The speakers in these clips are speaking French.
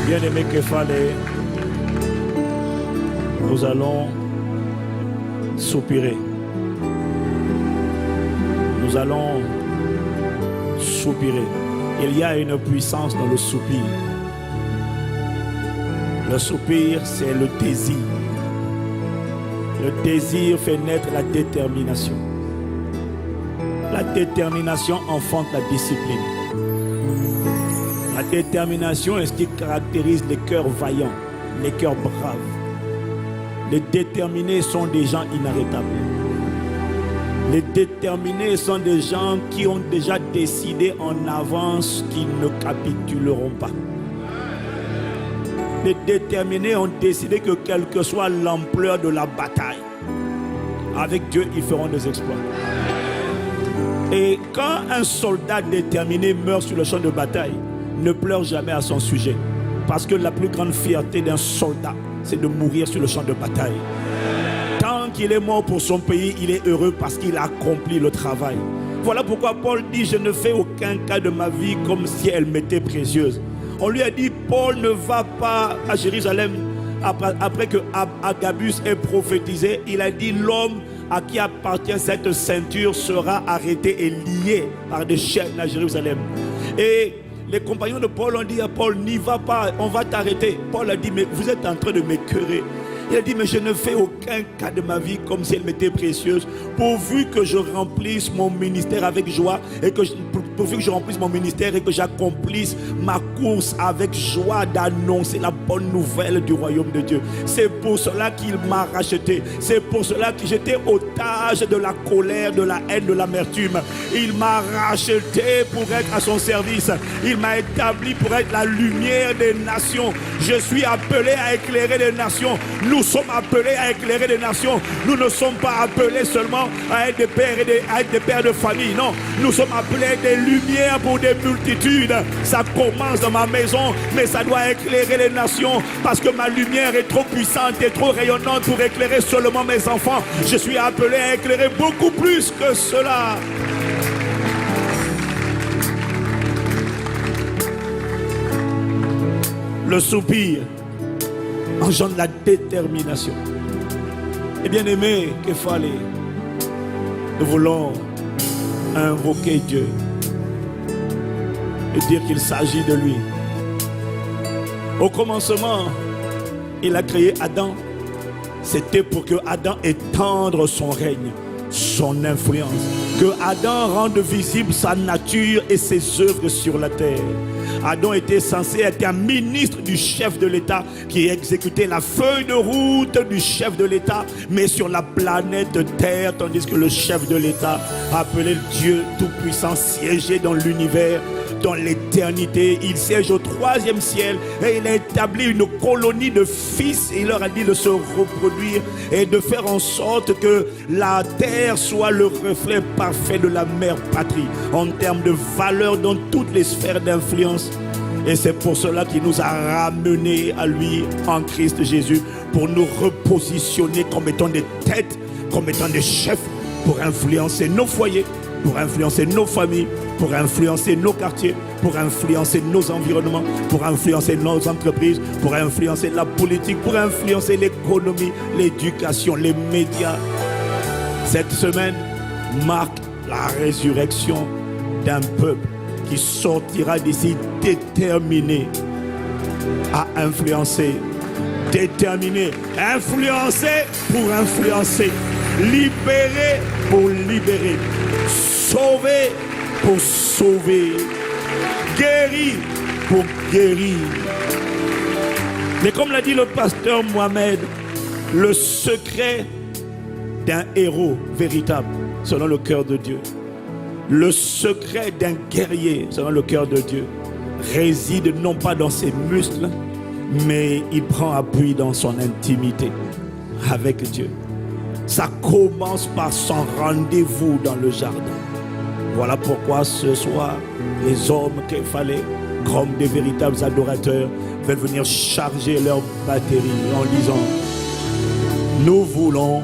Bien-aimé Képhale, nous allons soupirer. Nous allons soupirer. Il y a une puissance dans le soupir. Le soupir, c'est le désir. Le désir fait naître la détermination. La détermination enfante la discipline. La détermination est ce qui caractérise les cœurs vaillants, les cœurs braves. Les déterminés sont des gens inarrêtables. Les déterminés sont des gens qui ont déjà décidé en avance qu'ils ne capituleront pas. Les déterminés ont décidé que quelle que soit l'ampleur de la bataille, avec Dieu, ils feront des exploits. Et quand un soldat déterminé meurt sur le champ de bataille, ne pleure jamais à son sujet. Parce que la plus grande fierté d'un soldat, c'est de mourir sur le champ de bataille. Tant qu'il est mort pour son pays, il est heureux parce qu'il a accompli le travail. Voilà pourquoi Paul dit, je ne fais aucun cas de ma vie comme si elle m'était précieuse. On lui a dit, Paul ne va pas à Jérusalem après que Agabus ait prophétisé. Il a dit, l'homme à qui appartient cette ceinture sera arrêté et lié par des chaînes à Jérusalem. Et les compagnons de Paul ont dit à Paul, n'y va pas, on va t'arrêter. Paul a dit, mais vous êtes en train de m'écœurer. Il a dit, mais je ne fais aucun cas de ma vie comme si elle m'était précieuse, pourvu que je remplisse mon ministère avec joie, et que pourvu que je remplisse mon ministère et que j'accomplisse ma course avec joie d'annoncer la bonne nouvelle du royaume de Dieu. C'est pour cela qu'il m'a racheté. C'est pour cela que j'étais otage de la colère, de la haine, de l'amertume. Il m'a racheté pour être à son service. Il m'a établi pour être la lumière des nations. Je suis appelé à éclairer les nations. Nous sommes appelés à éclairer les nations. Nous ne sommes pas appelés seulement à être des pères à être des pères de famille. Non, nous sommes appelés à être des lumières pour des multitudes. Ça commence dans ma maison, mais ça doit éclairer les nations parce que ma lumière est trop puissante et trop rayonnante pour éclairer seulement mes enfants. Je suis appelé à éclairer beaucoup plus que cela. Le soupir engendre la détermination. Et bien aimé Képhale, nous voulons invoquer Dieu et dire qu'il s'agit de lui. Au commencement, il a créé Adam. C'était pour que Adam étende son règne, son influence. Que Adam rende visible sa nature et ses œuvres sur la terre. Adam était censé être un ministre du chef de l'État qui exécutait la feuille de route du chef de l'État, mais sur la planète Terre, tandis que le chef de l'État, appelé Dieu Tout-Puissant, siégeait dans l'univers, dans l'éternité. Il siège au 3e ciel et il a établi une colonie de fils. Et il leur a dit de se reproduire et de faire en sorte que la terre soit le reflet parfait de la mère patrie en termes de valeur dans toutes les sphères d'influence. Et c'est pour cela qu'il nous a ramenés à lui en Christ Jésus, pour nous repositionner comme étant des têtes, comme étant des chefs, pour influencer nos foyers, pour influencer nos familles, pour influencer nos quartiers, pour influencer nos environnements, pour influencer nos entreprises, pour influencer la politique, pour influencer l'économie, l'éducation, les médias. Cette semaine marque la résurrection d'un peuple qui sortira d'ici déterminé à influencer, déterminé, influencer pour influencer, libérer pour libérer, sauver pour sauver, guérir pour guérir. Mais comme l'a dit le pasteur Mohamed, le secret d'un héros véritable selon le cœur de Dieu, le secret d'un guerrier selon le cœur de Dieu, réside non pas dans ses muscles, mais il prend appui dans son intimité avec Dieu. Ça commence par son rendez-vous dans le jardin. Voilà pourquoi ce soir, les hommes qu'il fallait, comme des véritables adorateurs, veulent venir charger leur batterie en disant: nous voulons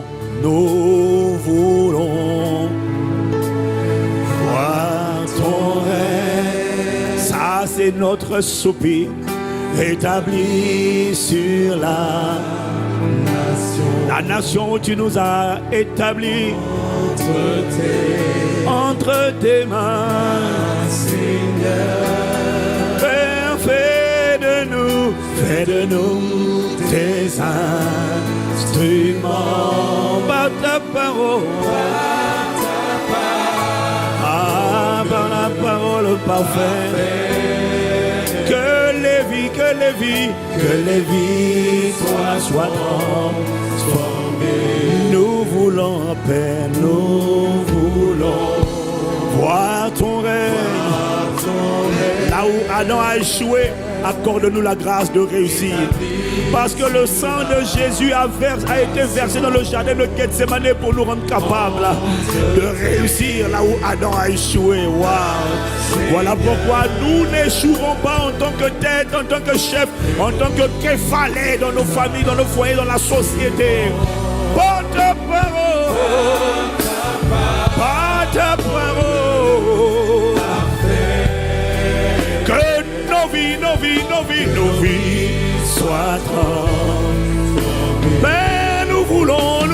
voir ton règne. Ça c'est notre soupir, établi sur la nation où tu nous as établis entre tes mains, Seigneur. Père, fais de nous tes instruments par ta parole, par la parole parfaite. Que les vies soient transformées. Nous voulons paix, nous voulons voir ton règne. Là où Adam a échoué, accorde-nous la grâce de réussir. Parce que le sang de Jésus a été versé dans le jardin de Gethsemane pour nous rendre capables de réussir là où Adam a échoué. Wow. Voilà pourquoi nous n'échouerons pas en tant que tête, en tant que chef, en tant que képhalais dans nos familles, dans nos foyers, dans la société. Par ta parole, par ta parole, que nos vies soient transformées. Mais nous voulons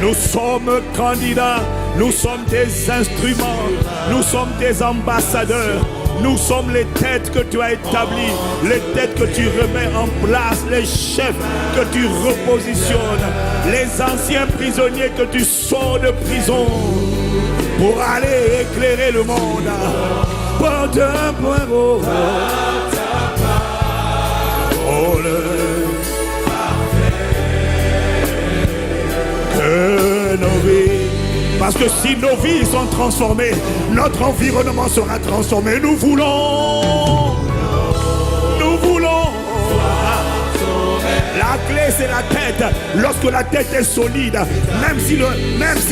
nous sommes candidats, nous sommes tes instruments, nous sommes tes ambassadeurs. Nous sommes les têtes que tu as établies, les têtes que tu remets en place, les chefs que tu repositionnes, les anciens prisonniers que tu sors de prison pour aller éclairer le monde. Par ta parole, que nos vies. Parce que si nos vies sont transformées, notre environnement sera transformé. Nous voulons. La clé c'est la tête. Lorsque la tête est solide, même si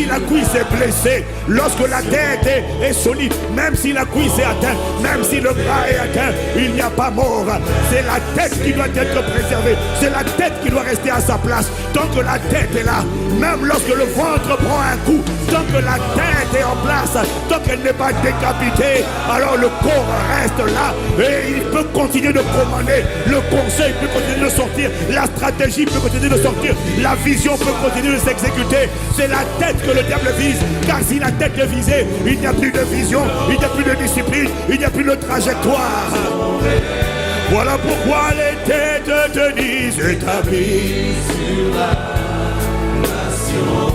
la cuisse est blessée, lorsque la tête est solide, même si la cuisse est atteinte, même si le bras est atteint, il n'y a pas mort. C'est la tête qui doit être préservée. C'est la tête qui doit rester à sa place. Tant que la tête est là, même lorsque le ventre prend un coup, tant que la tête est en place, tant qu'elle n'est pas décapitée, alors le corps reste là et il peut continuer de commander. Le conseil peut continuer de sortir. La stratégie peut continuer de sortir. La vision peut continuer de s'exécuter. C'est la tête que le diable vise. Car si la tête est visée, il n'y a plus de vision, il n'y a plus de discipline, il n'y a plus de trajectoire. Voilà pourquoi les têtes de Denise établies sur la nation.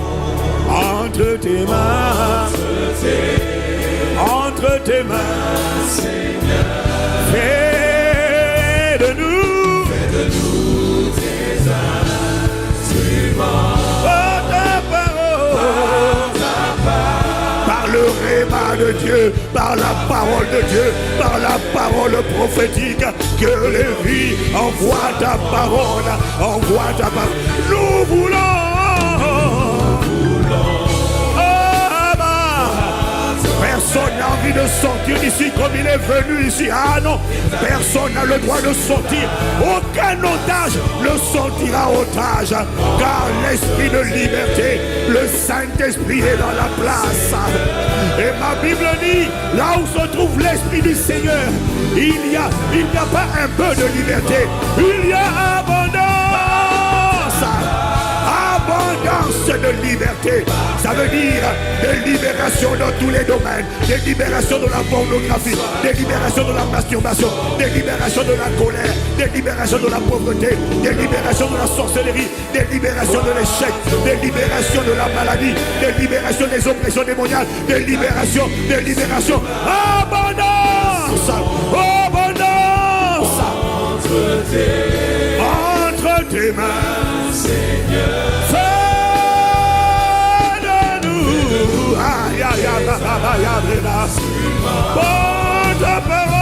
Entre tes mains, entre tes mains, Seigneur. Fais de nous tes instruments. Par ta parole, par le réma de Dieu, par la parole de Dieu, par la parole prophétique, que les vies envoient ta parole, envoient ta parole. Nous voulons. Personne n'a envie de sortir d'ici comme il est venu ici. Ah non, personne n'a le droit de sortir. Aucun otage ne sortira otage. Car l'esprit de liberté, le Saint-Esprit est dans la place. Et ma Bible dit, là où se trouve l'Esprit du Seigneur, il n'y a pas un peu de liberté. Il y a abondance. Abondance de liberté. Ça veut dire des libérations dans tous les domaines. Des libérations de la pornographie, des libérations de la masturbation, des libérations de la colère, des libérations de la pauvreté, des libérations de la sorcellerie, des libérations de l'échec, des libérations de la maladie, des libérations des oppressions démoniales, des libérations. Abondance. Abondance. Entre tes mains, Seigneur. Fais de nous. ta parole.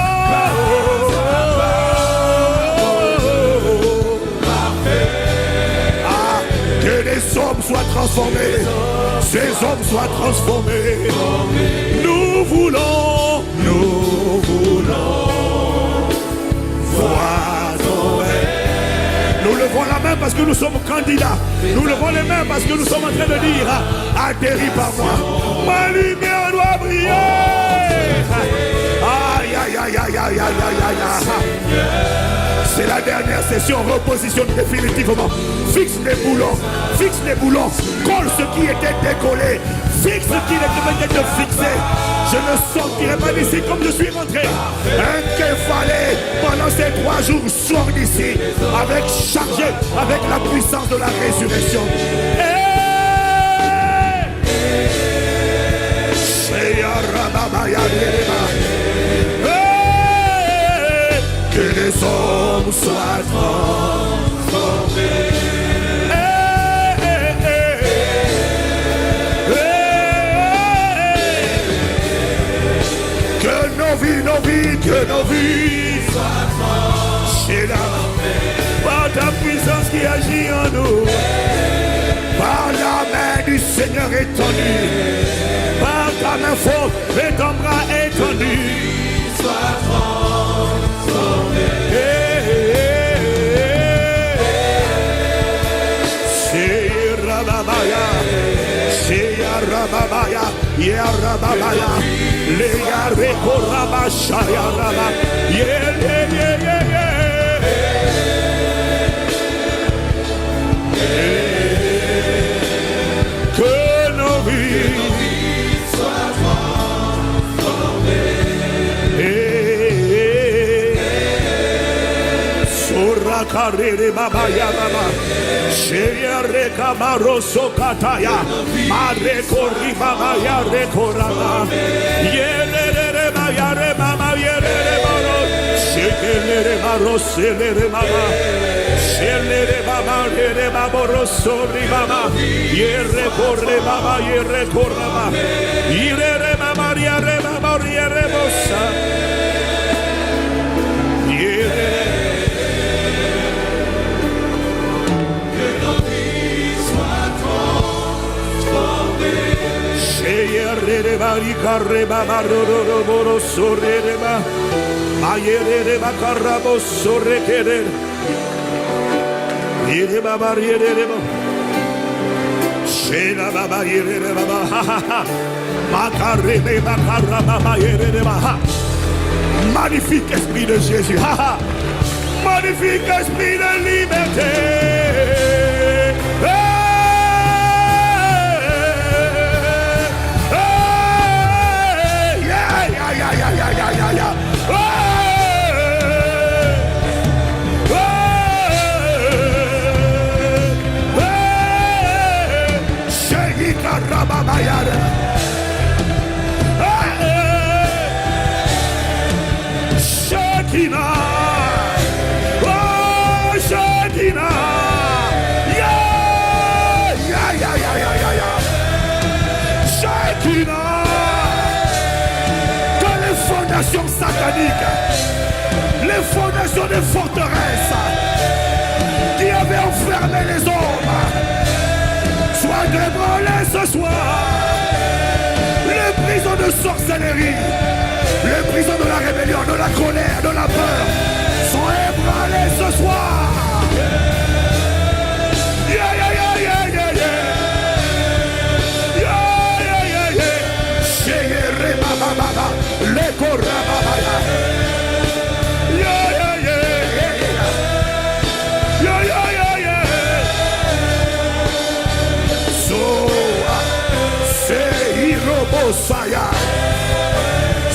Que les hommes soient transformés. Ces hommes soient transformés. Nous voulons voir ton règne. Nous levons la main parce que nous sommes candidats. Nous levons les mains parce que nous sommes en train de dire atterris par moi. Ma lumière doit briller. Aïe, aïe, aïe, aïe, aïe, aïe, aïe, aïe. C'est la dernière session, repositionne définitivement. Fixe les boulons, colle ce qui était décollé, fixe ce qui devait être fixé. Je ne sortirai pas d'ici comme je suis rentré. Un képhalé pendant ces 3 jours sort d'ici avec chargé avec la puissance de la résurrection. Que les hommes soient transformés. Que nos vies soient transformées. Par ta puissance qui agit en nous. Par la main du Seigneur étendue. Par ta main forte et ton bras étendu. Sois transformé. Rababaya, Yarababaya, Leya Rekorabasha, Yaraba, que nos vies soient transformées. Surakarere Baba Yaraba. Sheyare Kamaro Sokataya, Mare Koribaba Yare Korama, Yere Mayare Mama Yere Maro, Shekere Maro Selere Mama, Shelere Mama Yere Maboro Sori Mama, Yere Korre Mama Yere Korama, Yere Mama Yere Mama Yere Mosa, Yere. Reba Reba Maroro Soreba Ayereba Carabo Sorrekere Yereba Barriereba Shela Baba Yereba Macarebe Macaraba Yereba. Magnifique esprit de Jésus. Magnifique esprit de liberté. Shekinah, oh Shekinah, Shekinah, que les fondations sataniques, les fondations des forteresses qui avaient enfermé les hommes soient débranlées ce soir. Les prisons de sorcellerie, les prisons de la rébellion, de la colère, de la peur sont ébranlées ce soir.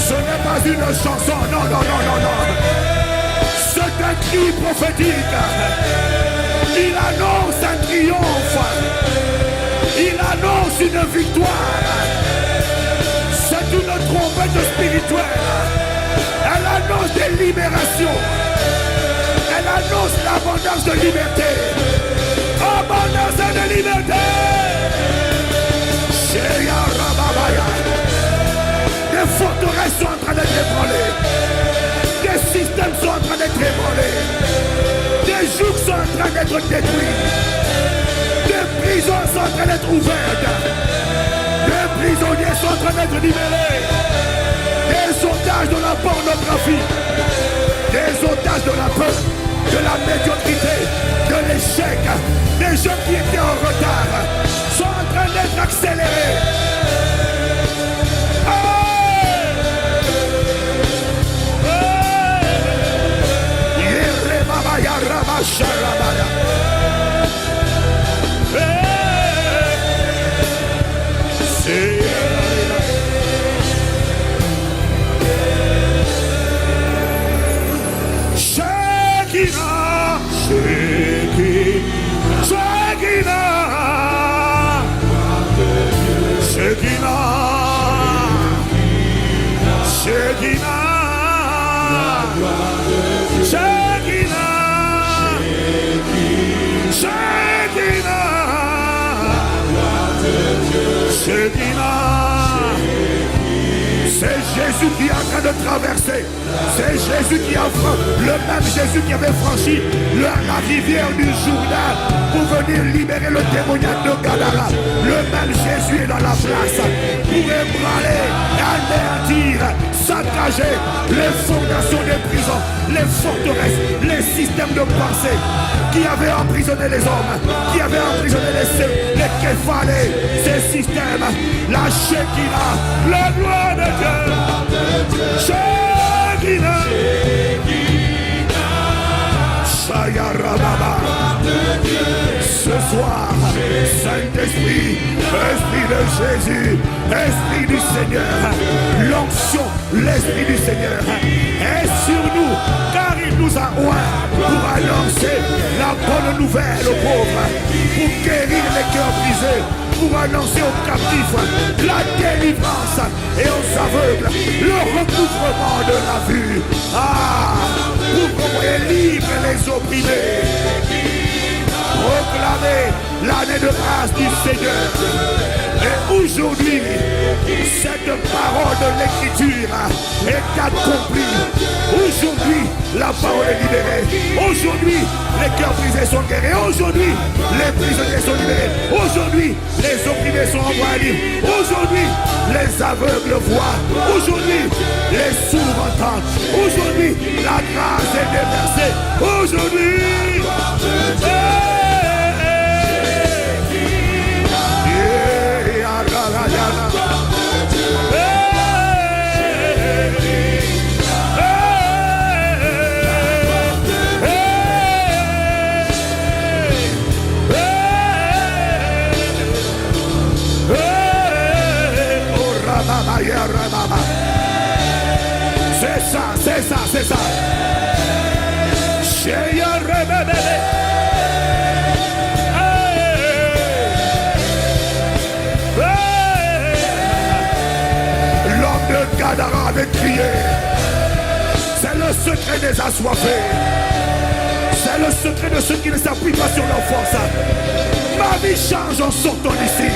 Ce n'est pas une chanson, non. C'est un cri prophétique. Il annonce un triomphe. Il annonce une victoire. C'est une trompette spirituelle. Elle annonce des libérations. Elle annonce l'abondance de liberté. Abondance de liberté. d'être détruites. Des prisons sont en train d'être ouvertes. Des prisonniers sont en train d'être libérés. Des otages de la pornographie. Des otages de la peur, de la médiocrité, de l'échec. Des gens qui étaient en retard sont en train d'être accélérés. C'est Jésus qui est en train de traverser. C'est Jésus qui a franchi, le même Jésus qui avait franchi la rivière du Jourdain pour venir libérer le démoniaque de Gadara. Le même Jésus est dans la place pour ébranler, anéantir, saccager les fondations des prisons, les forteresses, les systèmes de pensée qui avaient emprisonné les hommes, qui avaient emprisonné les képhalés, ces systèmes, la Shekinah, la gloire de Dieu. Shekinah, Shayarababa. Ce soir, Saint-Esprit, Esprit de Jésus, Esprit du Seigneur, l'onction, l'Esprit du Seigneur est sur nous, car il nous a oint pour annoncer la bonne nouvelle aux pauvres, pour guérir les cœurs brisés, pour annoncer aux captifs la délivrance et aux aveugles le recouvrement de la vue. Pour envoyer libre les opprimés. Proclamer l'année de grâce du Seigneur. Et aujourd'hui, cette parole de l'Écriture est accomplie. Aujourd'hui, la parole est libérée. Aujourd'hui, les cœurs brisés sont guéris. Aujourd'hui, les prisonniers sont libérés. Aujourd'hui, les opprimés sont envoyés libres. Aujourd'hui, les aveugles voient. Aujourd'hui, les sourds entendent. Aujourd'hui, la grâce est déversée. Aujourd'hui, c'est ça. L'homme de Gadara avait crié. C'est le secret des assoiffés. C'est le secret de ceux qui ne s'appuient pas sur leur force. Ma vie change en sortant d'ici.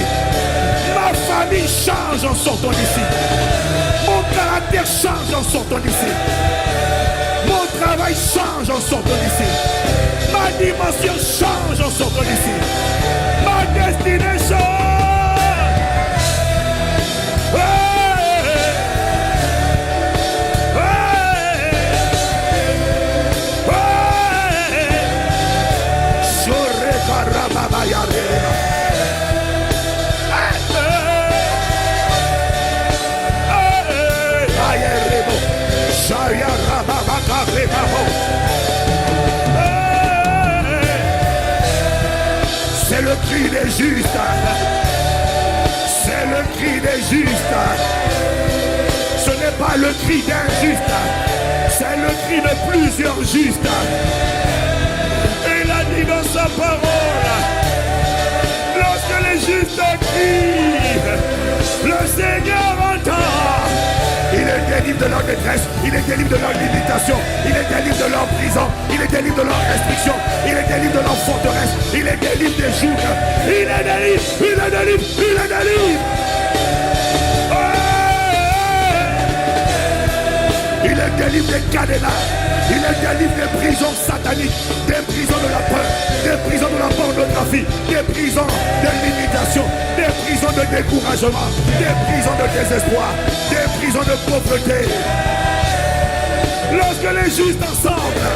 Ma famille change en sortant d'ici. Mon caractère change en sortant d'ici. Mon travail change en sortant d'ici. Ma dimension change en sortant d'ici. Ma destinée change. C'est le cri des justes. C'est le cri des justes. Ce n'est pas le cri d'un juste. C'est le cri de plusieurs justes. Il a dit dans sa parole, lorsque les justes crient, le Seigneur entend. Il est délivré de leur détresse, il est délivré de leur limitation, il est délivré de leur prison, il est délivré de leur restriction, il est délivré de leur forteresse, il est délivré des jours, il est délivré, il est délivré, il est délivré. Il est délivré des cadenas, il est délivré des prisons sataniques, des prisons de la peur, des vie, des prisons de limitation, des prisons de découragement, des prisons de désespoir, des prisons de pauvreté. Lorsque les justes ensemble,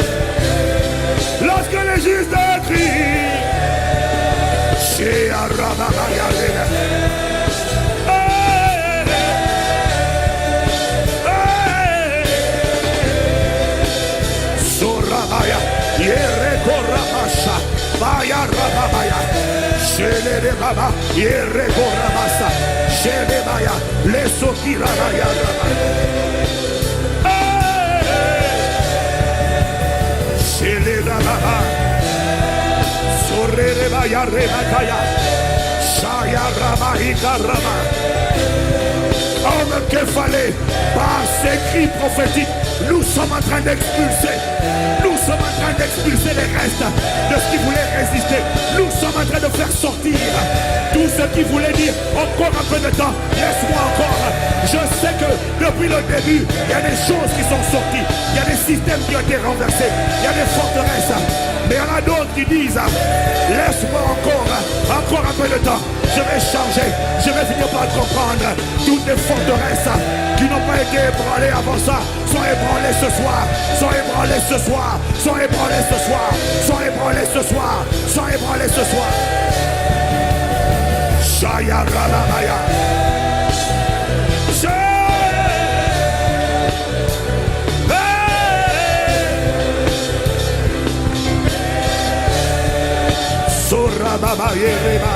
lorsque les justes crient, chez Arabamaya, Sorabaya, Yerekoramasha, Baya Rababaya, Shele Baba, Yerekoramasa, Shele Baya, Lesokira Baya Rabaya. Homme que fallait par ces cris prophétiques, nous sommes en train d'expulser. Nous sommes en train d'expulser les restes de ce qui voulait résister. Nous sommes en train de faire sortir tout ce qui voulait dire encore un peu de temps. Laisse-moi encore. Je sais que depuis le début, il y a des choses qui sont sorties. Il y a des systèmes qui ont été renversés. Il y a des forteresses. Mais il y en a d'autres qui disent, laisse-moi encore un peu de temps. Je vais changer, je vais finir par comprendre. Toutes les forteresses qui n'ont pas été ébranlées avant ça sont ébranlées ce soir, sont ébranlées ce soir, sont ébranlées ce soir, sont ébranlées ce soir, sont ébranlées ce soir. Shaya Rababaya. Sorababa Yereba.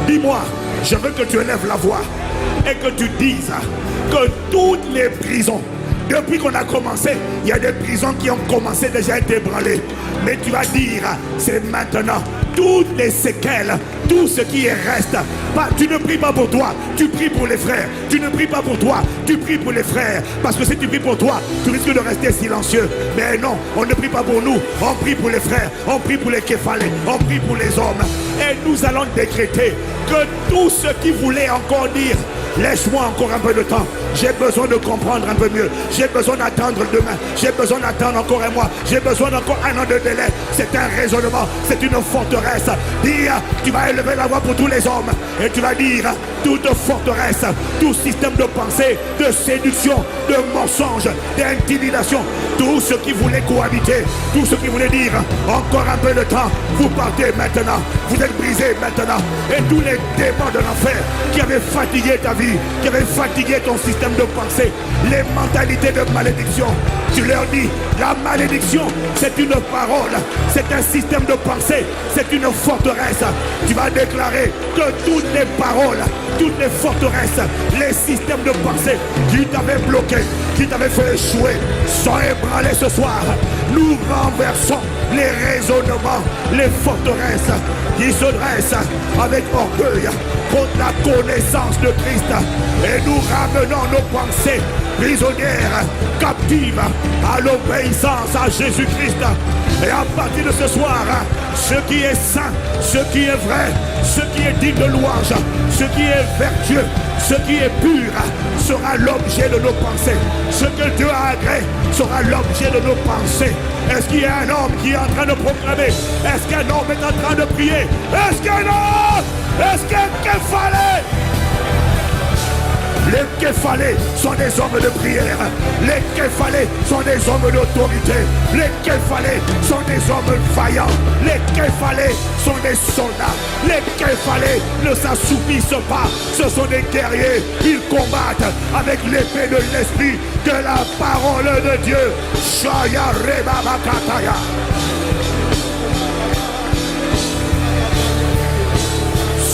Dis-moi, je veux que tu élèves la voix et que tu dises que toutes les prisons, depuis qu'on a commencé, il y a des prisons qui ont commencé déjà à être ébranlées. Mais tu vas dire, c'est maintenant. Toutes les séquelles, tout ce qui reste. Tu ne pries pas pour toi, tu pries pour les frères. Tu ne pries pas pour toi, tu pries pour les frères. Parce que si tu pries pour toi, tu risques de rester silencieux. Mais non, on ne prie pas pour nous, on prie pour les frères, on prie pour les képhalés, on prie pour les hommes. Et nous allons décréter que tout ce qui voulait encore dire, laisse-moi encore un peu de temps. J'ai besoin de comprendre un peu mieux. J'ai besoin d'attendre demain. J'ai besoin d'attendre encore un mois. J'ai besoin d'encore un an de délai. C'est un raisonnement. C'est une forteresse. Dire, tu vas élever la voix pour tous les hommes. Et tu vas dire, toute forteresse, tout système de pensée, de séduction, de mensonge, d'intimidation, tout ce qui voulait cohabiter, tout ce qui voulait dire, encore un peu de temps, vous partez maintenant. Vous êtes brisés maintenant. Et tous les démons de l'enfer qui avaient fatigué ta vie, qui avaient fatigué ton système de pensée, les mentalités de malédiction, tu leur dis, la malédiction, c'est une parole, c'est un système de pensée, c'est une forteresse. Tu vas déclarer que toutes les paroles, toutes les forteresses, les systèmes de pensée qui t'avaient bloqué, qui t'avaient fait échouer, sont ébranlés ce soir. Nous renversons les raisonnements, les forteresses qui se dressent avec orgueil contre la connaissance de Christ. Et nous ramenons nos pensées prisonnières, captives à l'obéissance à Jésus-Christ. Et à partir de ce soir, ce qui est saint, ce qui est vrai, ce qui est digne de louange, ce qui est vertueux, ce qui est pur, sera l'objet de nos pensées. Ce que Dieu a agréé sera l'objet de nos pensées. Est-ce qu'il y a un homme qui est en train de proclamer? Est-ce qu'un homme est en train de prier? Est-ce qu'un homme? Est-ce qu'il fallait? Les képhalés sont des hommes de prière. Les képhalés sont des hommes d'autorité. Les képhalés sont des hommes vaillants. Les képhalés sont des soldats. Les képhalés ne s'assoupissent pas. Ce sont des guerriers. Ils combattent avec l'épée de l'esprit de la parole de Dieu. Shaya Reba Bakataya.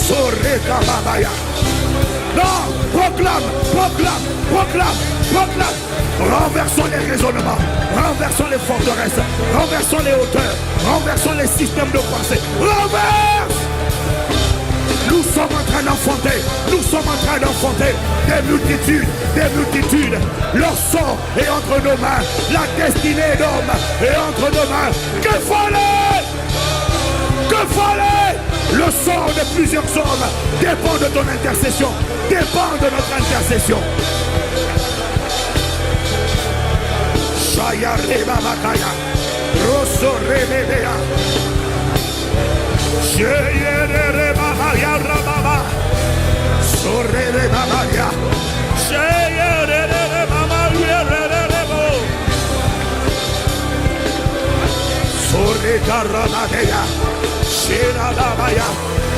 Soreka Babaya. Non, proclame, proclame, proclame, proclame. Renversons les raisonnements, renversons les forteresses, renversons les hauteurs, renversons les systèmes de pensée. Renverse! Nous sommes en train d'enfanter, nous sommes en train d'enfanter des multitudes, des multitudes. Leur sort est entre nos mains, la destinée d'homme est entre nos mains. Que fallait? Que fallait? Le sort de plusieurs hommes dépend de ton intercession, dépend de notre intercession. Shaya Reba Makaya, Rosso Rebea, Shaya Reba Maya Rababa, Sorre Reba Maya, Shaya Reba Maya Rebo, Sorre Karabadea, Shira Maya,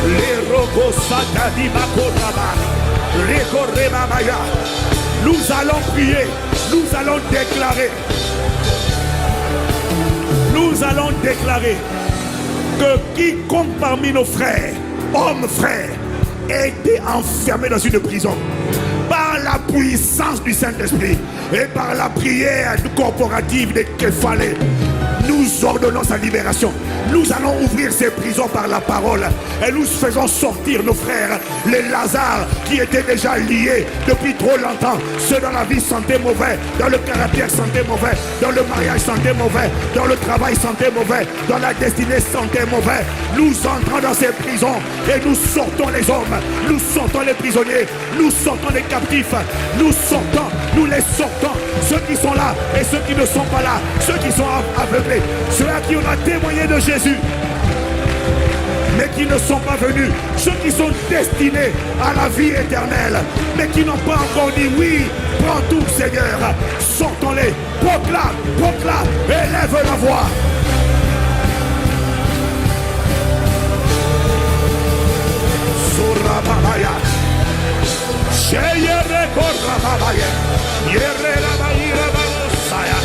Le Robo Sata di Makoraba, Rekoreba Maya. Nous allons prier, nous allons déclarer. Nous allons déclarer que quiconque parmi nos frères, hommes frères, a été enfermé dans une prison par la puissance du Saint-Esprit et par la prière corporative de Képhale, nous ordonnons sa libération. Nous allons ouvrir ces prisons par la parole et nous faisons sortir nos frères, les Lazare qui étaient déjà liés depuis trop longtemps. Ceux dans la vie sentaient mauvais, dans le caractère sentaient mauvais, dans le mariage sentaient mauvais, dans le travail sentaient mauvais, dans la destinée sentaient mauvais. Nous entrons dans ces prisons et nous sortons les hommes, nous sortons les prisonniers, nous sortons les captifs, nous sortons, nous les sortons, ceux qui sont là et ceux qui ne sont pas là, ceux qui sont aveuglés, ceux à qui on a témoigné de Jésus mais qui ne sont pas venus, ceux qui sont destinés à la vie éternelle mais qui n'ont pas encore dit oui, prends tout Seigneur, sortons-les, proclame, proclame, élève la voix. Surababaya, Sheyere Korababaya, Yere Rabaira Babosaya,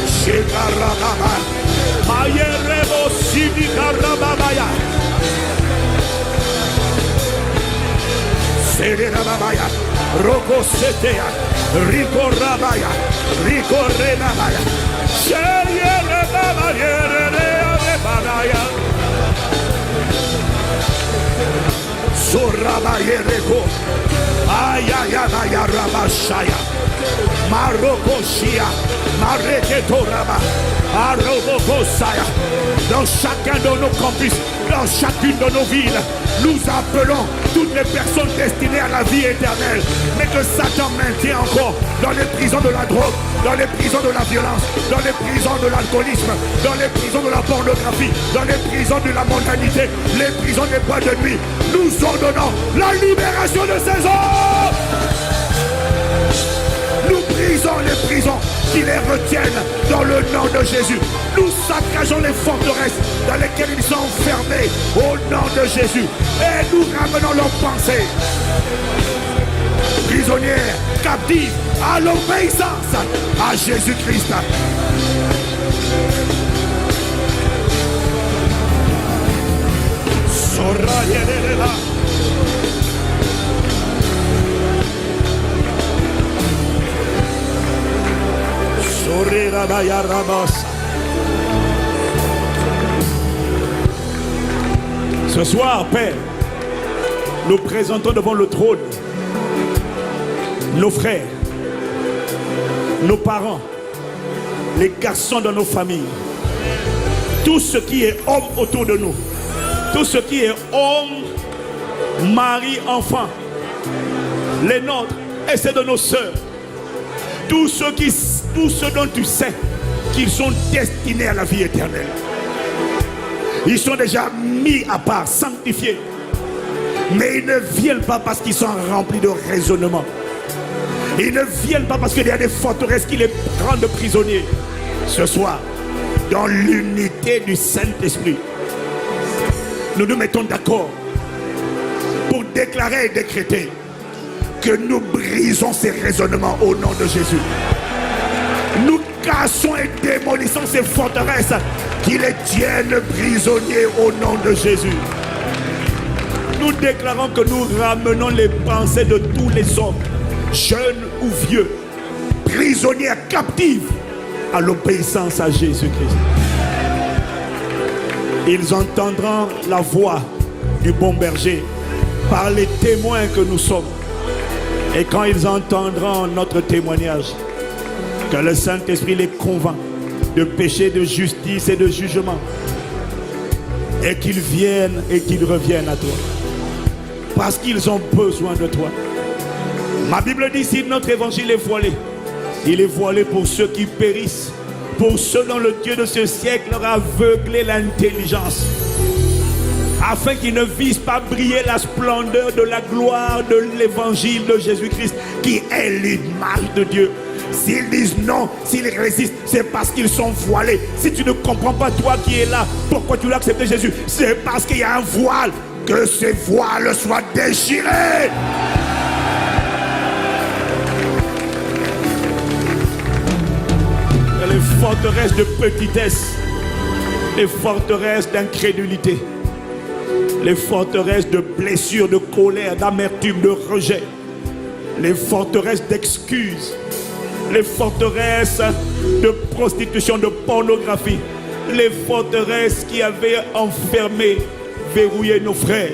Shekarababa, Mayerebo Sidikarababaya, Serababaya, Roko Setea, Rico Rabaya, Rico Renabaya, Sheyere Babaya, Rebabaya, Sorabayereko, Ayayabaya Rabashaya, Marokoshia, Mareketoraba, Arobokosaya. Dans chacun de nos campus, dans chacune de nos villes, nous appelons toutes les personnes destinées à la vie éternelle, mais que Satan maintient encore dans les prisons de la drogue, dans les prisons de la violence, dans les prisons de l'alcoolisme, dans les prisons de la pornographie, dans les prisons de la mondanité, les prisons des boîtes de nuit. Nous ordonnons la libération de ces hommes. Nous brisons les prisons qui les retiennent dans le nom de Jésus. Nous saccageons les forteresses dans lesquelles ils sont enfermés au nom de Jésus. Et nous ramenons leurs pensées. Prisonniers, captifs, à l'obéissance à Jésus-Christ. Ce soir, Père, nous présentons devant le trône nos frères, nos parents, les garçons de nos familles, tout ce qui est homme autour de nous, tout ce qui est homme, mari, enfant, les nôtres et ceux de nos sœurs, tous ceux dont tu sais qu'ils sont destinés à la vie éternelle. Ils sont déjà mis à part, sanctifiés. Mais ils ne viennent pas parce qu'ils sont remplis de raisonnement. Ils ne viennent pas parce qu'il y a des forteresses qui les rendent prisonniers. Ce soir, dans l'unité du Saint-Esprit, nous nous mettons d'accord pour déclarer et décréter que nous brisons ces raisonnements au nom de Jésus. Nous cassons et démolissons ces forteresses qui les tiennent prisonniers au nom de Jésus. Nous déclarons que nous ramenons les pensées de tous les hommes, jeunes ou vieux, prisonniers captifs à l'obéissance à Jésus-Christ. Ils entendront la voix du bon berger par les témoins que nous sommes. Et quand ils entendront notre témoignage, que le Saint-Esprit les convainc de péché, de justice et de jugement, et qu'ils viennent et qu'ils reviennent à toi parce qu'ils ont besoin de toi. Ma Bible dit, si notre évangile est voilé, il est voilé pour ceux qui périssent, pour ceux dont le Dieu de ce siècle leur a aveuglé l'intelligence, afin qu'ils ne visent pas briller la splendeur de la gloire de l'évangile de Jésus-Christ, qui est l'image de Dieu. S'ils disent non, s'ils résistent, c'est parce qu'ils sont voilés. Si tu ne comprends pas, toi qui es là, pourquoi tu l'as accepté Jésus? C'est parce qu'il y a un voile. Que ces voiles soient déchirés. Les forteresses de petitesse, les forteresses d'incrédulité, les forteresses de blessures, de colère, d'amertume, de rejet, les forteresses d'excuses, les forteresses de prostitution, de pornographie, les forteresses qui avaient enfermé, verrouillé nos frères.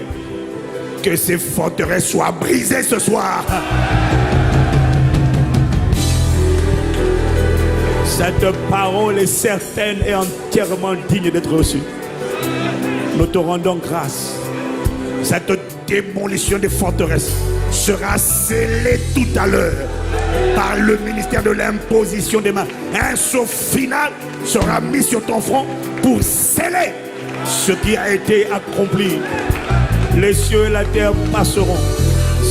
Que ces forteresses soient brisées ce soir. Cette parole est certaine et entièrement digne d'être reçue. Nous te rendons grâce. Cette démolition des forteresses sera scellée tout à l'heure par le ministère de l'imposition des mains. Un sceau final sera mis sur ton front pour sceller ce qui a été accompli. Les cieux et la terre passeront.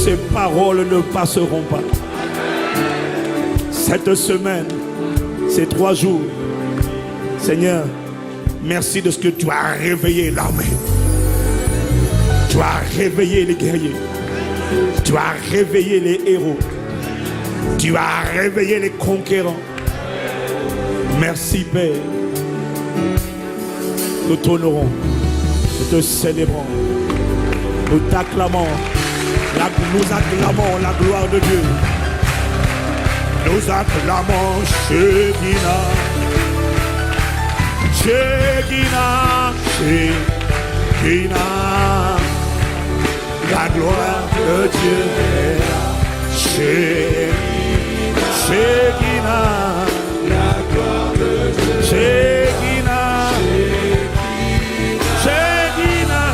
Ces paroles ne passeront pas. Cette semaine, ces 3 jours, Seigneur, merci de ce que tu as réveillé l'armée. Tu as réveillé les guerriers. Tu as réveillé les héros. Tu as réveillé les conquérants. Merci Père. Nous t'honorons. Nous te célébrons. Nous t'acclamons. Nous acclamons la gloire de Dieu. Nous acclamons Shekinah, Shekinah, Shekinah. La gloire de Dieu est là. Shekinah, la gloire de Dieu. Shekinah, Shekinah,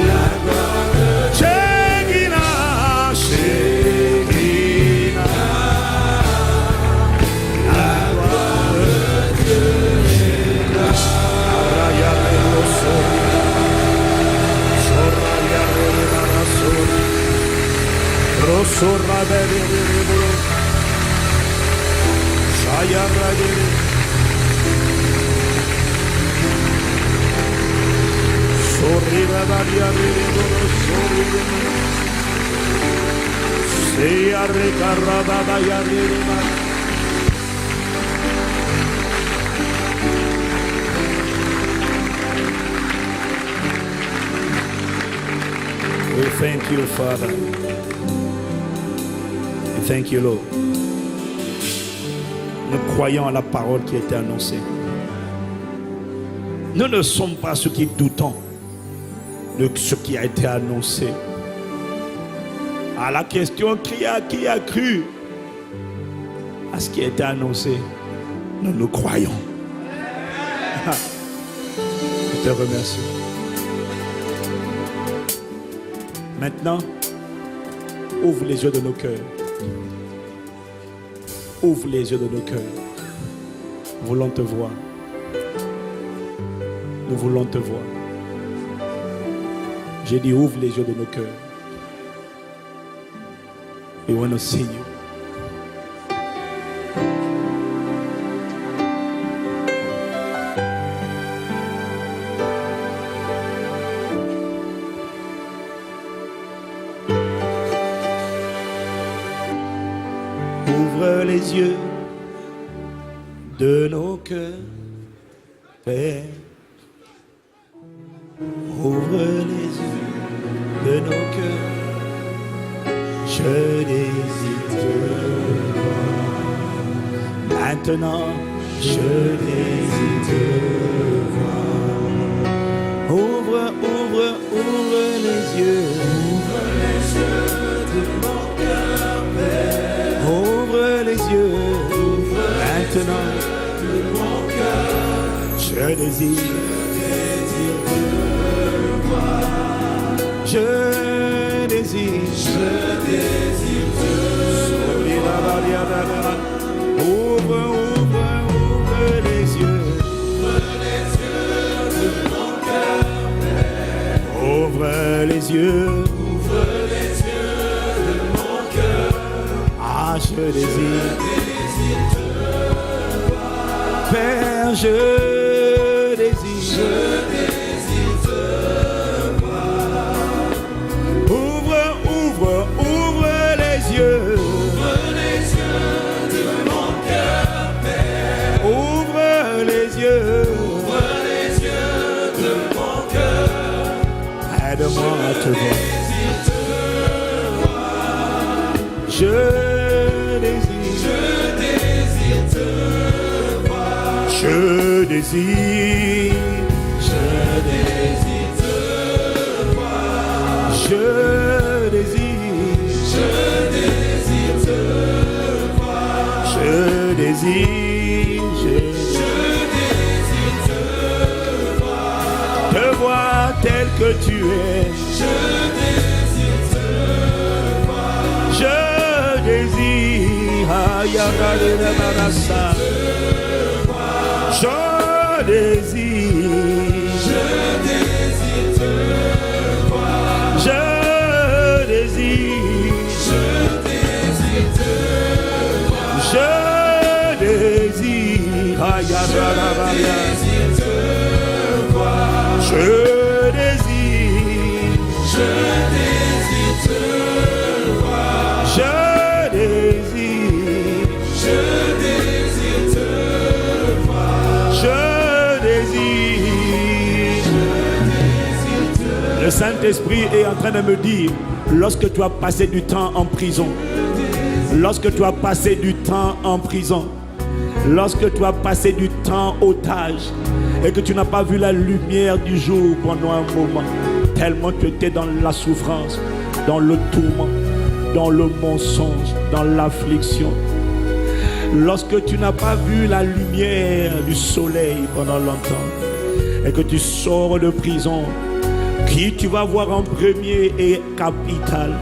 la gloire de Dieu. Shekinah, Shekinah. We thank you, Father. We thank you, Lord. Nous croyons à la parole qui a été annoncée. Nous ne sommes pas ceux qui doutons de ce qui a été annoncé. À la question qui a cru à ce qui a été annoncé, nous croyons. Je te remercie. Maintenant, ouvre les yeux de nos cœurs. Ouvre les yeux de nos cœurs. Nous voulons te voir. Nous voulons te voir. J'ai dit ouvre les yeux de nos cœurs. We want to see you. Ouvre les yeux de nos cœurs, Père. Ouvre les yeux de nos cœurs. Je désire te voir. Maintenant, je désire te voir. Ouvre les yeux. Ouvre les yeux de mon cœur, Père. Ouvre les yeux. Maintenant, de mon cœur. Je désire te voir. Je désire Ouvre, ouvre, ouvre les yeux. Ouvre les yeux. Ouvre les yeux de mon cœur. Ah, je désire te voir. Père, je désire te voir. Ouvre, ouvre, ouvre les yeux. Ouvre les yeux de mon cœur, Père. Ouvre les yeux. Ouvre les yeux de mon cœur. Aide-moi à te voir. Je désire te voir. Je désire te voir. Je désire te voir. Je désire te voir tel que tu es. Je désire te voir. Je désire, je désire te voir. Je désire te voir. Je désire te voir. Je désire te voir. Je désire te voir. Je désire. Le Saint-Esprit est en train de me dire, lorsque tu as passé du temps en prison, lorsque tu as passé du temps en prison, lorsque tu as passé du temps otage et que tu n'as pas vu la lumière du jour pendant un moment, tellement tu étais dans la souffrance, dans le tourment, dans le mensonge, dans l'affliction. Lorsque tu n'as pas vu la lumière du soleil pendant longtemps et que tu sors de prison, qui tu vas voir en premier est capital.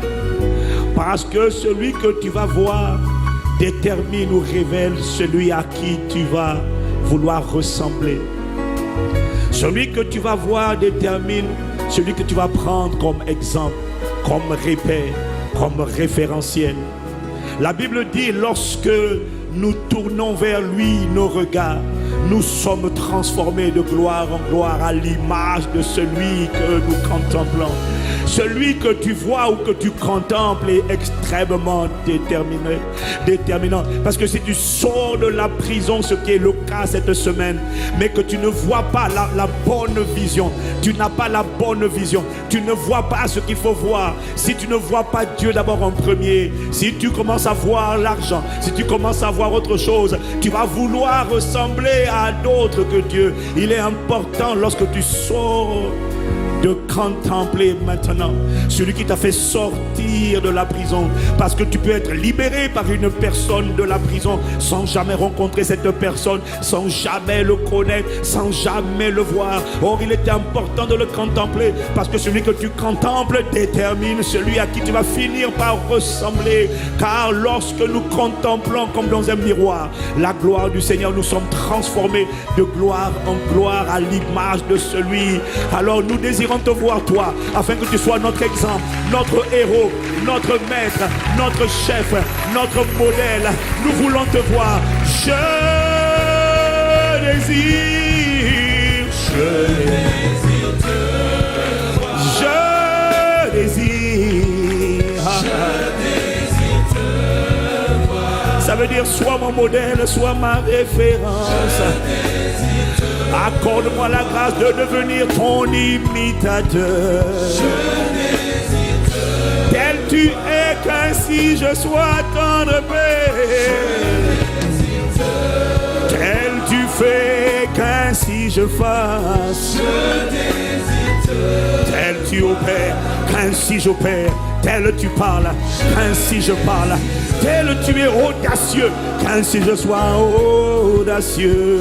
Parce que celui que tu vas voir détermine ou révèle celui à qui tu vas vouloir ressembler. Celui que tu vas voir détermine celui que tu vas prendre comme exemple, comme repère, comme référentiel. La Bible dit, lorsque nous tournons vers lui nos regards, nous sommes transformés de gloire en gloire à l'image de celui que nous contemplons. Celui que tu vois ou que tu contemples est extrêmement déterminant. Parce que si tu sors de la prison, ce qui est le cas cette semaine, mais que tu ne vois pas la bonne vision, tu n'as pas la bonne vision, tu ne vois pas ce qu'il faut voir. Si tu ne vois pas Dieu d'abord en premier, si tu commences à voir l'argent, si tu commences à voir autre chose, tu vas vouloir ressembler à d'autres que Dieu. Il est important lorsque tu sors de contempler maintenant celui qui t'a fait sortir de la prison, parce que tu peux être libéré par une personne de la prison sans jamais rencontrer cette personne, sans jamais le connaître, sans jamais le voir. Or il est important de le contempler, parce que celui que tu contemples détermine celui à qui tu vas finir par ressembler. Car lorsque nous contemplons comme dans un miroir la gloire du Seigneur, nous sommes transformés de gloire en gloire à l'image de celui. Alors nous désirons te voir toi, afin que tu sois notre exemple, notre héros, notre maître, notre chef, notre modèle. Nous voulons te voir. Je désire te voir. Je désire te voir. Ça veut dire sois mon modèle, sois ma référence. Accorde-moi la grâce de devenir ton imitateur. Tel tu es, qu'ainsi je sois tendre Père. Tel tu fais, qu'ainsi je fasse. Tel tu opères, qu'ainsi j'opère. Tel tu parles, qu'ainsi je parle. Tel tu es audacieux, qu'ainsi je sois audacieux.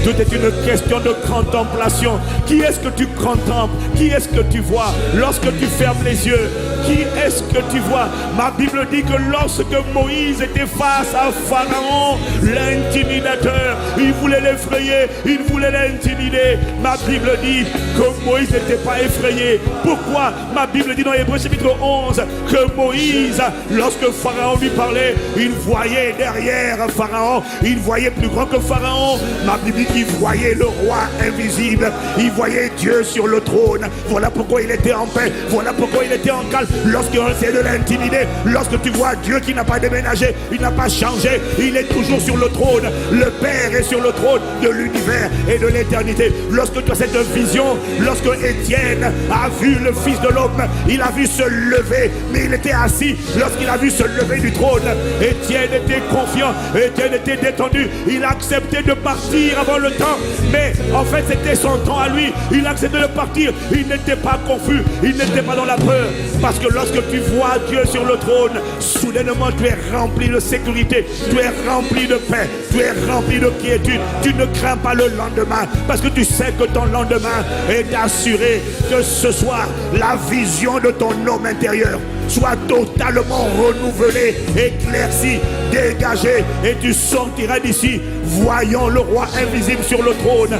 Tout est une question de contemplation. Qui est-ce que tu contemples? Qui est-ce que tu vois lorsque tu fermes les yeux? Qui est-ce que tu vois? Ma Bible dit que lorsque Moïse était face à Pharaon, l'intimidateur, il voulait l'effrayer, il voulait l'intimider. Ma Bible dit que Moïse n'était pas effrayé. Pourquoi? Ma Bible dit dans Hébreux chapitre 11 que Moïse, lorsque Pharaon lui parlait, il voyait derrière Pharaon, il voyait plus grand que Pharaon. Ma Bible dit qu'il voyait le roi invisible, il voyait Dieu sur le trône. Voilà pourquoi il était en paix, voilà pourquoi il était en calme. Lorsqu'on essaie de l'intimider, lorsque tu vois Dieu qui n'a pas déménagé, il n'a pas changé, il est toujours sur le trône. Le Père est sur le trône de l'univers et de l'éternité. Lorsque tu as cette vision, lorsque Étienne a vu le Fils de l'homme, il a vu se lever, mais il était assis. Lorsqu'il a vu se lever du trône, Étienne était confiant, Étienne était détendu, il a accepté de partir avant le temps, mais en fait c'était son temps à lui. Il a accepté de partir, il n'était pas confus, il n'était pas dans la peur, parce que lorsque tu vois Dieu sur le trône, soudainement tu es rempli de sécurité, tu es rempli de paix, tu es rempli de quiétude. Tu ne crains pas le lendemain, parce que tu sais que ton lendemain est assuré. Que ce soir, la vision de ton homme intérieur soit totalement renouvelée, éclaircie, dégagée, et tu sortiras d'ici voyant le roi invisible sur le trône,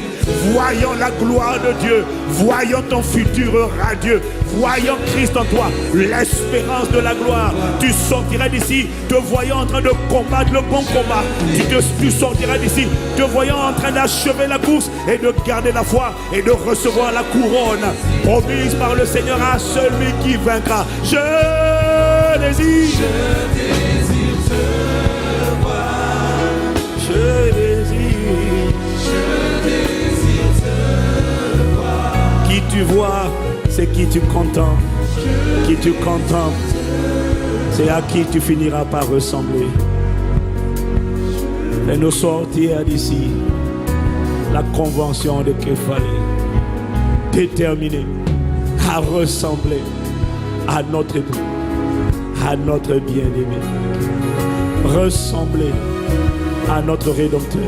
voyant la gloire de Dieu, voyant ton futur radieux, voyant Christ en toi, l'espérance de la gloire. Tu sortiras d'ici te voyant en train de combattre le bon combat. Tu sortiras d'ici te voyant en train d'achever la course et de garder la foi et de recevoir la couronne promise par le Seigneur à celui qui vaincra. Je désire te voir. Je désire te voir. Qui tu vois, c'est qui tu contemples. Qui tu contemples, c'est à qui tu finiras par ressembler. Fais-nous sortir d'ici la convention de Képhalé, déterminée à ressembler à notre époux, à notre bien-aimé, ressembler à notre Rédempteur,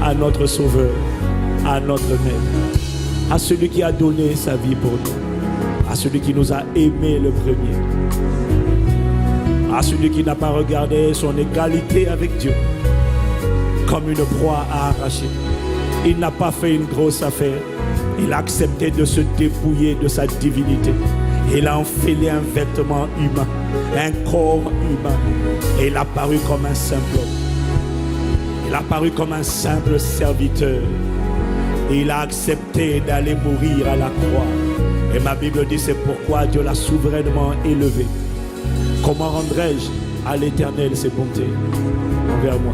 à notre Sauveur, à notre Maître, à celui qui a donné sa vie pour nous, à celui qui nous a aimés le premier, à celui qui n'a pas regardé son égalité avec Dieu comme une proie à arracher. Il n'a pas fait une grosse affaire. Il a accepté de se dépouiller de sa divinité. Il a enfilé un vêtement humain, un corps humain. Et il a paru comme un simple homme. Il a paru comme un simple serviteur. Et il a accepté d'aller mourir à la croix. Et ma Bible dit, c'est pourquoi Dieu l'a souverainement élevé. Comment rendrai-je à l'Éternel ses bontés envers moi,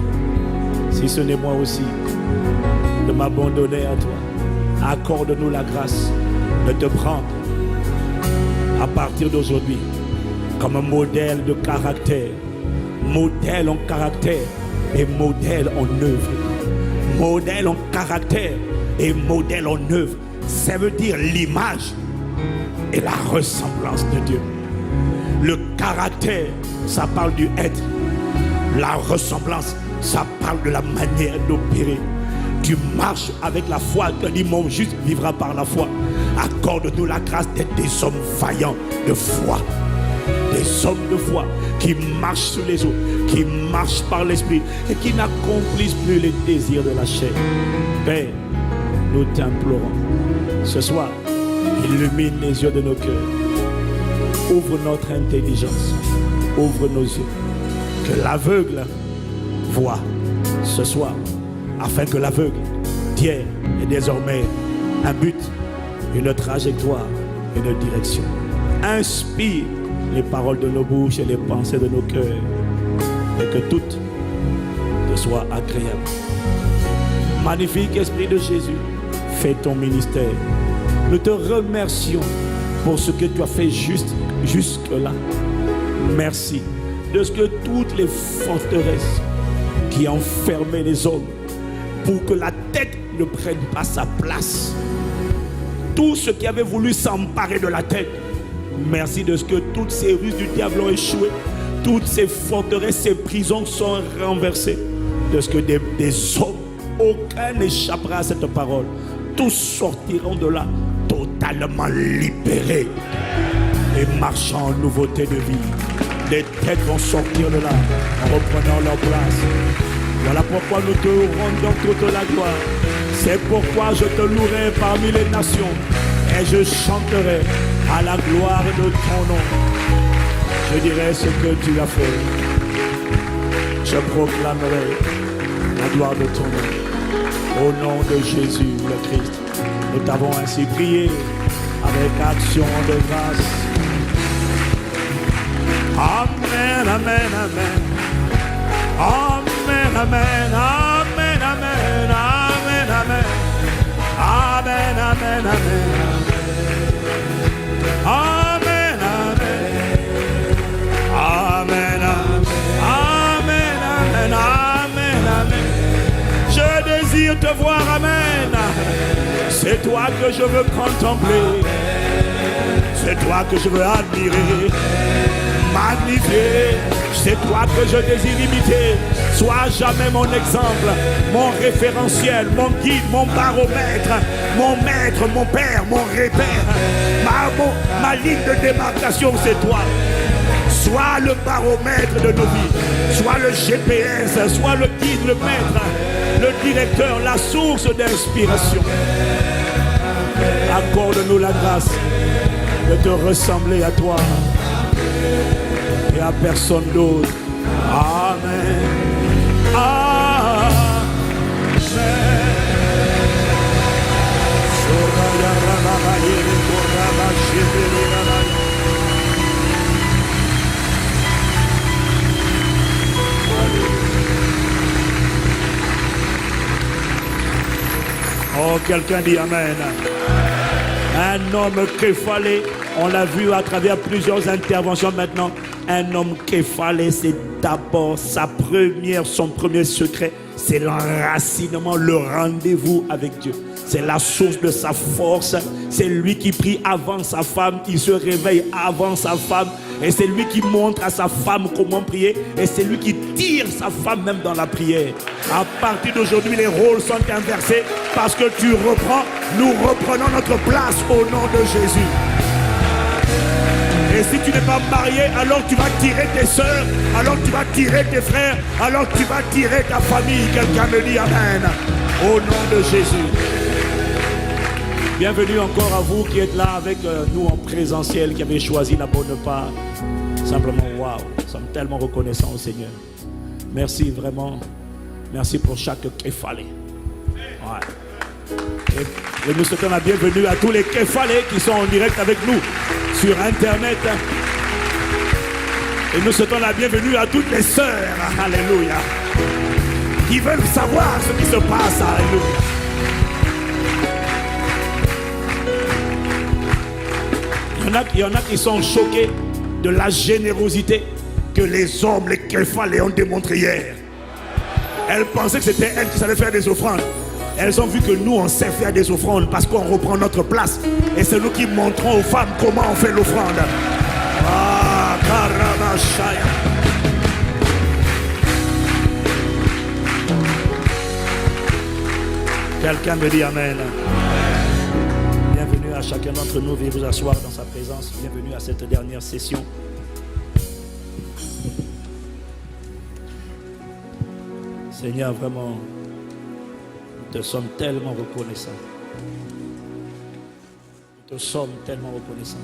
si ce n'est moi aussi de m'abandonner à toi? Accorde-nous la grâce de te prendre à partir d'aujourd'hui comme un modèle de caractère, modèle en caractère et modèle en œuvre. Modèle en caractère et modèle en œuvre, ça veut dire l'image et la ressemblance de Dieu. Le caractère, ça parle du être. La ressemblance, ça parle de la manière d'opérer. Tu marches avec la foi. Tu dis, mon juste vivra par la foi. Accorde-nous la grâce d'être des hommes vaillants de foi. Des hommes de foi qui marchent sur les eaux, qui marchent par l'esprit et qui n'accomplissent plus les désirs de la chair. Père, nous t'implorons ce soir, illumine les yeux de nos cœurs. Ouvre notre intelligence, ouvre nos yeux, que l'aveugle voit ce soir, afin que l'aveugle tienne et désormais un but, une trajectoire, une direction. Inspire les paroles de nos bouches et les pensées de nos cœurs, et que toutes te soient agréables. Magnifique Esprit de Jésus, fais ton ministère. Nous te remercions pour ce que tu as fait jusque-là. Merci de ce que toutes les forteresses qui enfermaient les hommes pour que la tête ne prenne pas sa place, tout ce qui avait voulu s'emparer de la tête, merci de ce que toutes ces ruses du diable ont échoué, toutes ces forteresses, ces prisons sont renversées, de ce que des hommes Aucun n'échappera à cette parole. Tous sortiront de là totalement libérés et marchant en nouveauté de vie. Les têtes vont sortir de là en reprenant leur place. Voilà pourquoi nous te rendons toute la gloire. C'est pourquoi je te louerai parmi les nations et je chanterai à la gloire de ton nom. Je dirai ce que tu as fait. Je proclamerai la gloire de ton nom. Au nom de Jésus le Christ, nous t'avons ainsi prié avec action de grâce. Amen, amen, amen. Amen, amen, amen, amen, amen, amen. Amen, amen, amen. Amen, amen. Amen, amen, amen, amen. Je désire te voir, amen. C'est toi que je veux contempler. C'est toi que je veux admirer, magnifier. C'est toi que je désire imiter. Sois jamais mon exemple, mon référentiel, mon guide, mon baromètre, mon maître, mon père, mon repère. Ma ligne de démarcation, c'est toi. Sois le baromètre de nos vies. Sois le GPS, sois le guide, le maître, le directeur, la source d'inspiration. Accorde-nous la grâce de te ressembler à toi et à personne d'autre. Amen. Amen. Oh, quelqu'un dit amen. Un homme Képhale, on l'a vu à travers plusieurs interventions maintenant. Un homme Képhale, c'est d'abord son premier secret, c'est l'enracinement, le rendez-vous avec Dieu. C'est la source de sa force. C'est lui qui prie avant sa femme, il se réveille avant sa femme. Et c'est lui qui montre à sa femme comment prier. Et c'est lui qui tire sa femme même dans la prière. À partir d'aujourd'hui, les rôles sont inversés parce que tu reprends, nous reprenons notre place au nom de Jésus. Et si tu n'es pas marié, alors tu vas tirer tes soeurs, alors tu vas tirer tes frères, alors tu vas tirer ta famille. Quelqu'un me dit amen. Au nom de Jésus. Bienvenue encore à vous qui êtes là avec nous en présentiel, qui avez choisi la bonne part. Simplement, waouh, nous sommes tellement reconnaissants au Seigneur. Merci vraiment. Merci pour chaque Képhale. Ouais. Et nous souhaitons la bienvenue à tous les Képhale qui sont en direct avec nous sur Internet. Et nous souhaitons la bienvenue à toutes les sœurs, alléluia, qui veulent savoir ce qui se passe, alléluia. Il y en a qui sont choqués de la générosité que les hommes, les Képhale, ont démontré hier. Elles pensaient que c'était elles qui savaient faire des offrandes. Elles ont vu que nous, on sait faire des offrandes parce qu'on reprend notre place. Et c'est nous qui montrons aux femmes comment on fait l'offrande. Ah, Karabashaya. Quelqu'un me dit amen. Bienvenue à chacun d'entre nous. Veuillez vous asseoir dans sa présence. Bienvenue à cette dernière session. Seigneur, vraiment, nous te sommes tellement reconnaissants. Nous te sommes tellement reconnaissants.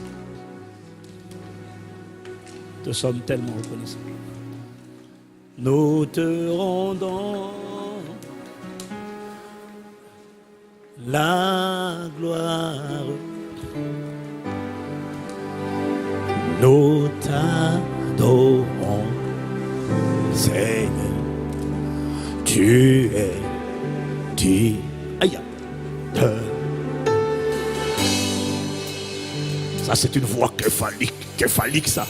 Nous te sommes tellement reconnaissants. Nous te rendons la gloire. Nous t'adorons, Seigneur. Tu es digne. Aïe. Ça, c'est une voix képhalique, ça.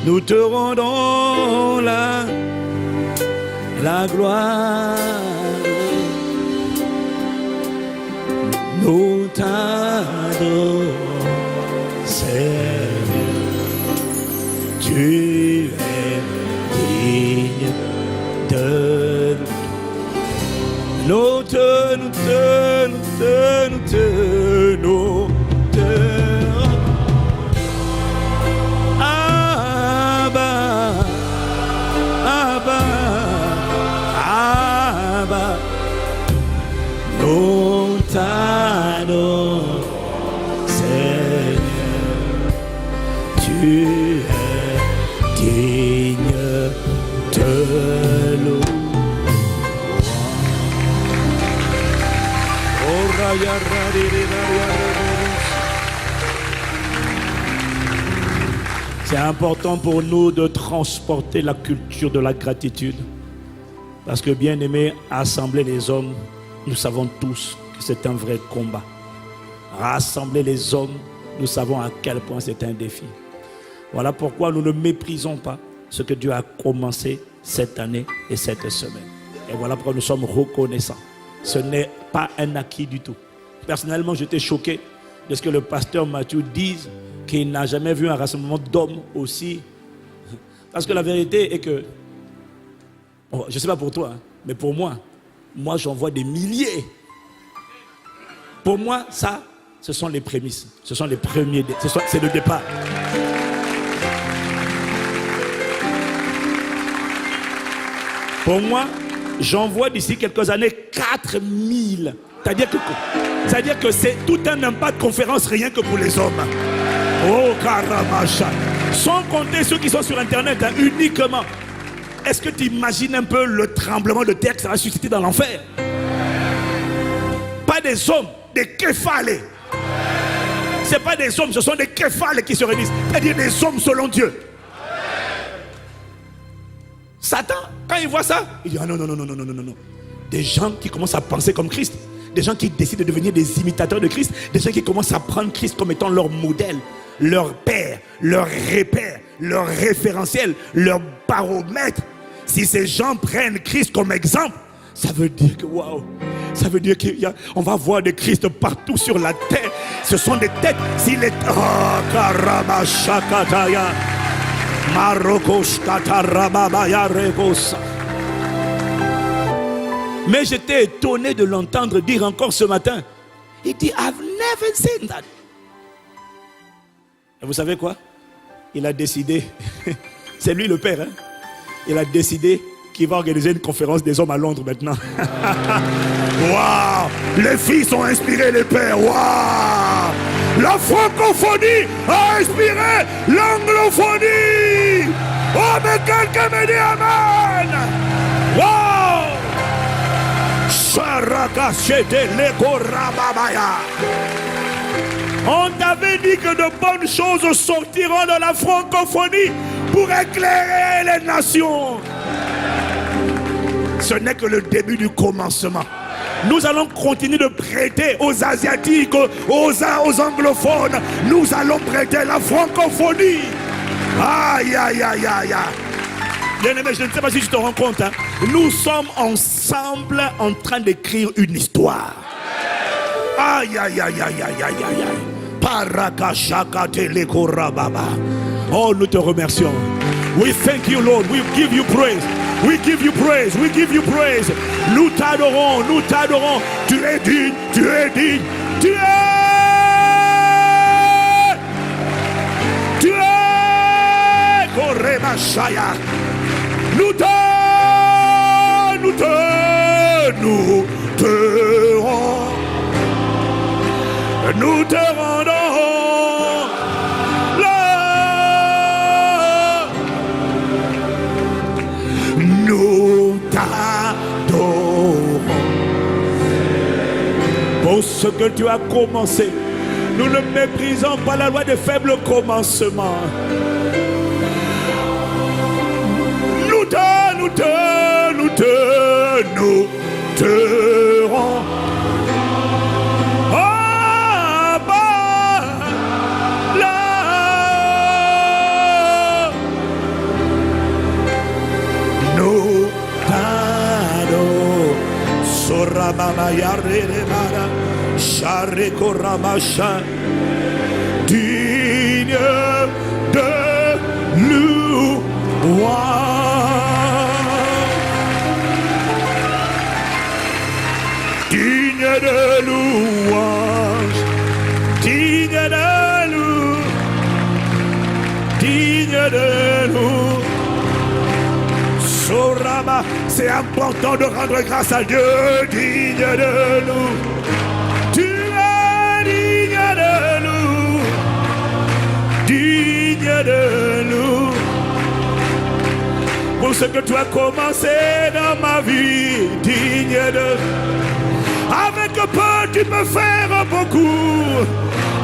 Nous te rendons la gloire. Nous t'adorons, Seigneur. Tu es digne. nous tenons. Abba, Abba, Abba, nous t'adorons, Seigneur, tu es digne de louange. C'est important pour nous de transporter la culture de la gratitude. Parce que bien aimé, assembler les hommes, nous savons tous que c'est un vrai combat. Rassembler les hommes, nous savons à quel point c'est un défi. Voilà pourquoi nous ne méprisons pas ce que Dieu a commencé cette année et cette semaine. Et voilà pourquoi nous sommes reconnaissants. Ce n'est pas un acquis du tout. Personnellement, j'étais choqué de ce que le pasteur Mathieu dise qu'il n'a jamais vu un rassemblement d'hommes aussi. Parce que la vérité est que, bon, je ne sais pas pour toi, hein, mais pour moi j'en vois des milliers. Pour moi, ça, ce sont les prémices. Ce sont les premiers, c'est le départ. Pour moi, j'en vois d'ici quelques années 4000. C'est-à-dire que c'est tout un impact conférence rien que pour les hommes. Oh, Karamacha. Sans compter ceux qui sont sur Internet, hein, uniquement. Est-ce que tu imagines un peu le tremblement de terre que ça va susciter dans l'enfer? Pas des hommes, des képhales. Ce n'est pas des hommes, ce sont des képhales qui se réunissent. C'est-à-dire des hommes selon Dieu. Satan, quand il voit ça, il dit ah non. Des gens qui commencent à penser comme Christ. Des gens qui décident de devenir des imitateurs de Christ. Des gens qui commencent à prendre Christ comme étant leur modèle, leur père, leur repère, leur référentiel, leur baromètre. Si ces gens prennent Christ comme exemple, ça veut dire que waouh, ça veut dire qu'on va voir des Christ partout sur la terre. Ce sont des têtes. S'il est mais j'étais étonné de l'entendre dire encore ce matin. Il dit I've never seen that. Et vous savez quoi? Il a décidé, c'est lui le père, hein? Il a décidé qu'il va organiser une conférence des hommes à Londres maintenant. Waouh! Les filles sont inspirées, les pères. Waouh! La francophonie a inspiré l'anglophonie. Oh, mais quelqu'un me dit amen. Waouh! On t'avait dit que de bonnes choses sortiront de la francophonie pour éclairer les nations. Ce n'est que le début du commencement. Nous allons continuer de prêter aux Asiatiques, aux anglophones. Nous allons prêter la francophonie. Aïe, aïe, aïe, aïe, aïe. Bien-aimé, je ne sais pas si tu te rends compte. Hein? Nous sommes ensemble en train d'écrire une histoire. Aïe, aïe, aïe, aïe, aïe, aïe, aïe. Parakashakatelekorababa. Oh, nous te remercions. We thank you, Lord. We give you praise. We give you praise. We give you praise. Nous t'adorons, nous t'adorons. Tu es digne, tu es digne. Tu es. Tu es. Koremashaya. Nous te rendons là. Nous t'adorons pour ce que tu as commencé. Nous ne méprisons pas la loi des faibles commencements. Nous te rendons. Sorababa yarere mara shareko ramasha digne de louange. de louange, digne de louange, digne de louange. Soraba, c'est important de rendre grâce à Dieu, digne de louange. Tu es digne de louange, digne de louange. Pour ce que tu as commencé dans ma vie, digne de... Avec peu, tu peux faire beaucoup.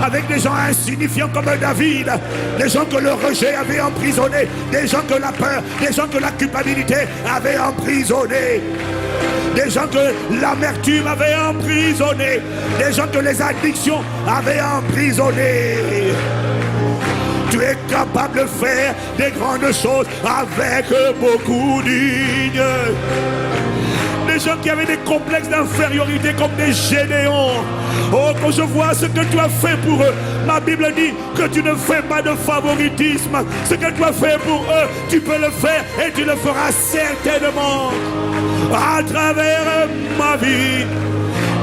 Avec des gens insignifiants comme David, des gens que le rejet avait emprisonné, des gens que la peur, des gens que la culpabilité avait emprisonné, des gens que l'amertume avait emprisonné, des gens que les addictions avaient emprisonné. Tu es capable de faire des grandes choses avec beaucoup dignes. Des gens qui avaient des complexes d'infériorité comme des gédéons. Oh, quand je vois ce que tu as fait pour eux, ma Bible dit que tu ne fais pas de favoritisme. Ce que tu as fait pour eux, tu peux le faire et tu le feras certainement. À travers ma vie,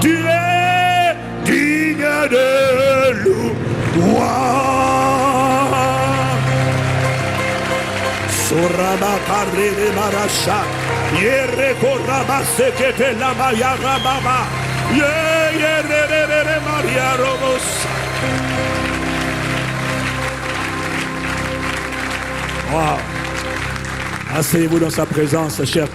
tu es digne de louange. Soraba karele marasha, yere koraba sekete la maya rababa, yere maria robos. Wow. Asseyez-vous dans sa présence, chers